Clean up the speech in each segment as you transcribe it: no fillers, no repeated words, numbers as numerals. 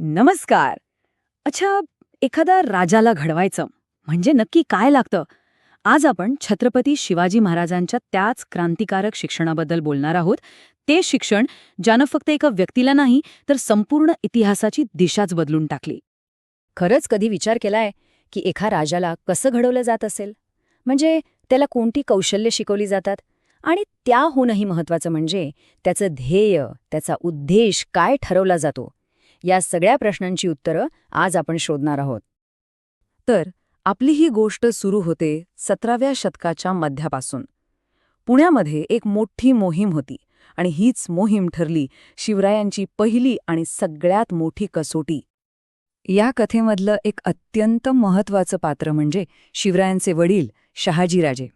नमस्कार. अच्छा, एखादा राजाला घडवायचं म्हणजे नक्की काय लागतं? आज आपण छत्रपती शिवाजी महाराजांच्या त्याच क्रांतिकारक शिक्षणाबद्दल बोलणार आहोत. ते शिक्षण ज्यानं फक्त एका व्यक्तीला नाही तर संपूर्ण इतिहासाची दिशाच बदलून टाकली. खरंच कधी विचार केलाय की एका राजाला कसं घडवलं जात असेल? म्हणजे त्याला कोणती कौशल्य शिकवली जातात? आणि त्याहूनही महत्वाचं म्हणजे त्याचं ध्येय, त्याचा उद्देश काय ठरवला जातो? या सगळ्या प्रश्नांची उत्तरं आज आपण शोधणार आहोत. तर आपली ही गोष्ट सुरू होते 17व्या शतकाच्या मध्यापासून. पुण्यामध्ये एक मोठी मोहीम होती आणि हीच मोहीम ठरली शिवरायांची पहिली आणि सगळ्यात मोठी कसोटी. या कथेमधलं एक अत्यंत महत्त्वाचं पात्र म्हणजे शिवरायांचे वडील शहाजीराजे.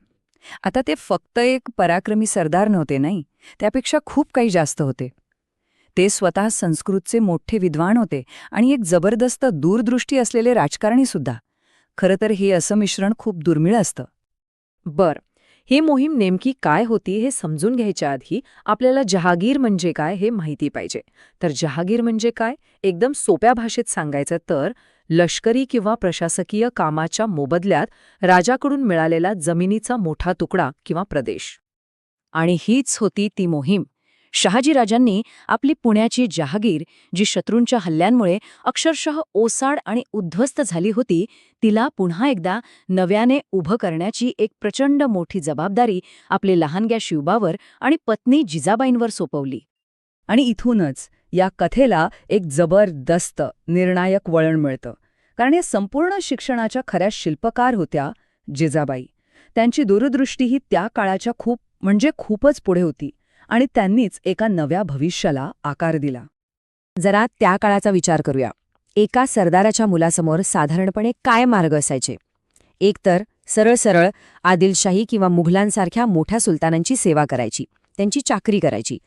आता ते फक्त एक पराक्रमी सरदार नव्हते, नाही, त्यापेक्षा खूप काही जास्त होते. ते स्वतः संस्कृतचे मोठे विद्वान होते आणि एक जबरदस्त दूरदृष्टी असलेले राजकारणी सुद्धा. खरं तर हे असं मिश्रण खूप दुर्मिळ असतं. ही मोहीम नेमकी काय होती हे समजून घ्यायच्या आधी आपल्याला जहागीर म्हणजे काय हे माहिती पाहिजे. तर जहागीर म्हणजे काय, एकदम सोप्या भाषेत सांगायचं तर लष्करी किंवा प्रशासकीय कामाच्या मोबदल्यात राजाकडून मिळालेला जमिनीचा मोठा तुकडा किंवा प्रदेश. आणि हीच होती ती मोहीम. शहाजीराजांनी आपली पुण्याची जहागीर, जी शत्रूंच्या हल्ल्यांमुळे अक्षरशः ओसाड आणि उद्ध्वस्त झाली होती, तिला पुन्हा एकदा नव्याने उभं करण्याची एक प्रचंड मोठी जबाबदारी आपले लहानग्या शिवबावर आणि पत्नी जिजाबाईंवर सोपवली. आणि इथूनच या कथेला एक जबरदस्त निर्णायक वळण मिळतं. कारण या संपूर्ण शिक्षणाच्या खऱ्या शिल्पकार होत्या जिजाबाई. त्यांची दूरदृष्टीही त्या काळाच्या खूपच पुढे होती आणि त्यांनीच एका नव्या भविष्याला आकार दिला. जरा त्या काळाचा विचार करूया. एका सरदाराच्या मुलासमोर साधारणपणे काय मार्ग असायचे? एक तर सरळ सरळ आदिलशाही किंवा मुघलांसारख्या मोठ्या सुलतानांची सेवा करायची, त्यांची चाकरी करायची.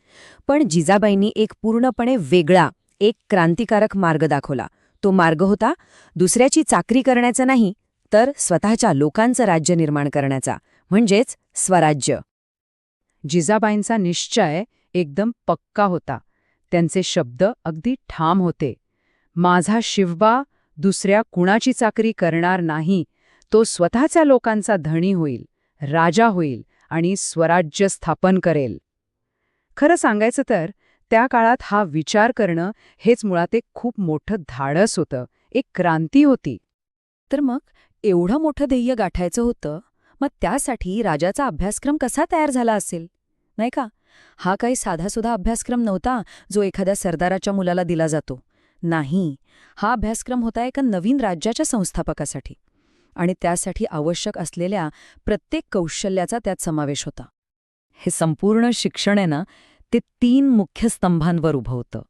पण जिजाबाईंनी एक पूर्णपणे वेगळा, एक क्रांतिकारक मार्ग दाखवला. तो मार्ग होता दुसऱ्याची चाकरी करण्याचा नाही, तर स्वतःच्या लोकांचं राज्य निर्माण करण्याचा, म्हणजेच स्वराज्य. जिजाबाईंचा निश्चय एकदम पक्का होता. त्यांचे शब्द अगदी ठाम होते. माझा शिवबा दुसऱ्या कुणाची चाकरी करणार नाही. तो स्वतःच्या लोकांचा धनी होईल, राजा होईल आणि स्वराज्य स्थापन करेल. खरं सांगायचं तर त्या काळात हा विचार करणं हेच मुळात एक खूप मोठं धाडस होतं, एक क्रांती होती. तर मग एवढं मोठं ध्येय गाठायचं होतं, मग त्यासाठी राजाचा अभ्यासक्रम कसा तयार झाला असेल, नाही का? हा काही साधासुधा अभ्यासक्रम नव्हता जो एखाद्या सरदाराच्या मुलाला दिला जातो. नाही, हा अभ्यासक्रम होता एका नवीन राज्याच्या संस्थापकासाठी. आणि त्यासाठी आवश्यक असलेल्या प्रत्येक कौशल्याचा त्यात समावेश होता. हे संपूर्ण शिक्षण आहे ना, ते 3 मुख्य स्तंभांवर उभं होतं.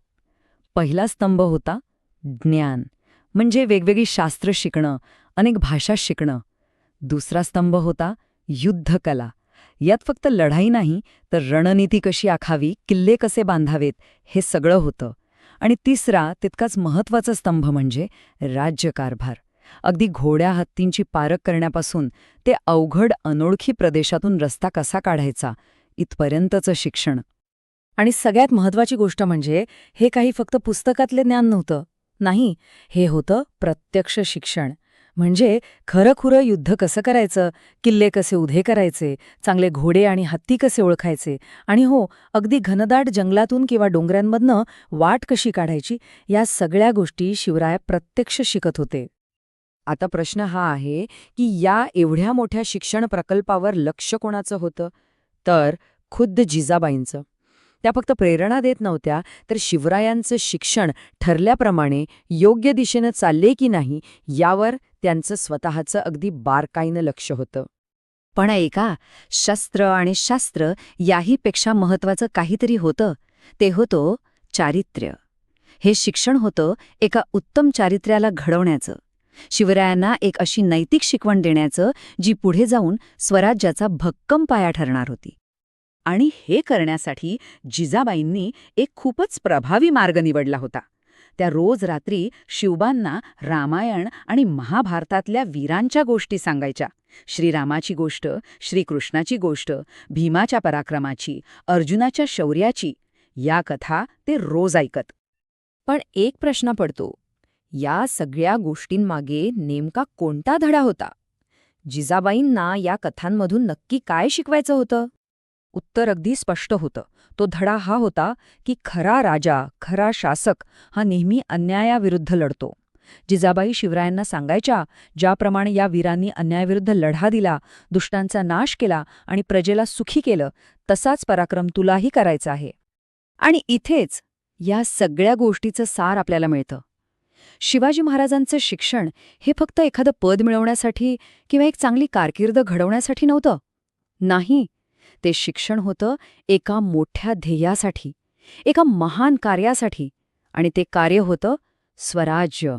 पहिला स्तंभ होता ज्ञान, म्हणजे वेगवेगळी शास्त्र शिकणं, अनेक भाषा शिकणं. दुसरा स्तंभ होता युद्धकला. यात फक्त लढाई नाही, तर रणनीती कशी आखावी, किल्ले कसे बांधावेत, हे सगळं होतं. आणि तिसरा तितकाच महत्त्वाचा स्तंभ म्हणजे राज्यकारभार. अगदी घोड्या हत्तींची पारख करण्यापासून ते अवघड अनोळखी प्रदेशातून रस्ता कसा काढायचा, इथपर्यंतचं शिक्षण. आणि सगळ्यात महत्त्वाची गोष्ट म्हणजे हे काही फक्त पुस्तकातले ज्ञान नव्हतं. नाही, हे होतं प्रत्यक्ष शिक्षण. म्हणजे खरंखुरं युद्ध कसं करायचं, किल्ले कसे उभे करायचे, चांगले घोडे आणि हत्ती कसे ओळखायचे, आणि अगदी घनदाट जंगलातून किंवा डोंगरांमधनं वाट कशी काढायची, या सगळ्या गोष्टी शिवराय प्रत्यक्ष शिकत होते. आता प्रश्न हा आहे की या एवढ्या मोठ्या शिक्षण प्रकल्पावर लक्ष कोणाचं होतं? तर खुद्द जिजाबाईंचं. त्या फक्त प्रेरणा देत नव्हत्या, तर शिवरायांचं शिक्षण ठरल्याप्रमाणे योग्य दिशेनं चालले की नाही यावर त्यांचं स्वतःचं अगदी बारकाईनं लक्ष होतं. पण ऐका, शस्त्र आणि शास्त्र याहीपेक्षा महत्त्वाचं काहीतरी होतं. ते होतं चारित्र्य. हे शिक्षण होतं एका उत्तम चारित्र्याला घडवण्याचं, शिवरायांना एक अशी नैतिक शिकवण देण्याचं जी पुढे जाऊन स्वराज्याचा भक्कम पाया ठरणार होती. आणि हे करण्यासाठी जिजाबाईंनी एक खूपच प्रभावी मार्ग निवडला होता. त्या रोज रात्री शिवबांना रामायण आणि महाभारतातल्या वीरांच्या गोष्टी सांगायच्या. श्रीरामाची गोष्ट, श्रीकृष्णाची गोष्ट, भीमाच्या पराक्रमाची, अर्जुनाच्या शौर्याची. या कथा ते रोज ऐकत. पण एक प्रश्न पडतो, या सगळ्या गोष्टींमागे नेमका कोणता धडा होता? जिजाबाईंना या कथांमधून नक्की काय शिकवायचं होतं? उत्तर अगदी स्पष्ट होतं. तो धडा हा होता की खरा राजा, खरा शासक हा नेहमी अन्यायाविरुद्ध लढतो. जिजाबाई शिवरायांना सांगायच्या, ज्याप्रमाणे या वीरांनी अन्यायाविरुद्ध लढा दिला, दुष्टांचा नाश केला आणि प्रजेला सुखी केलं, तसाच पराक्रम तुलाही करायचा आहे. आणि इथेच या सगळ्या गोष्टीचं सार आपल्याला मिळतं. शिवाजी महाराजांचं शिक्षण हे फक्त एखादं पद मिळवण्यासाठी किंवा एक चांगली कारकीर्द घडवण्यासाठी नव्हतं. नाही, ते शिक्षण होतं एका मोठ्या ध्येयासाठी, एका महान कार्यासाठी, आणि ते कार्य होतं स्वराज्य.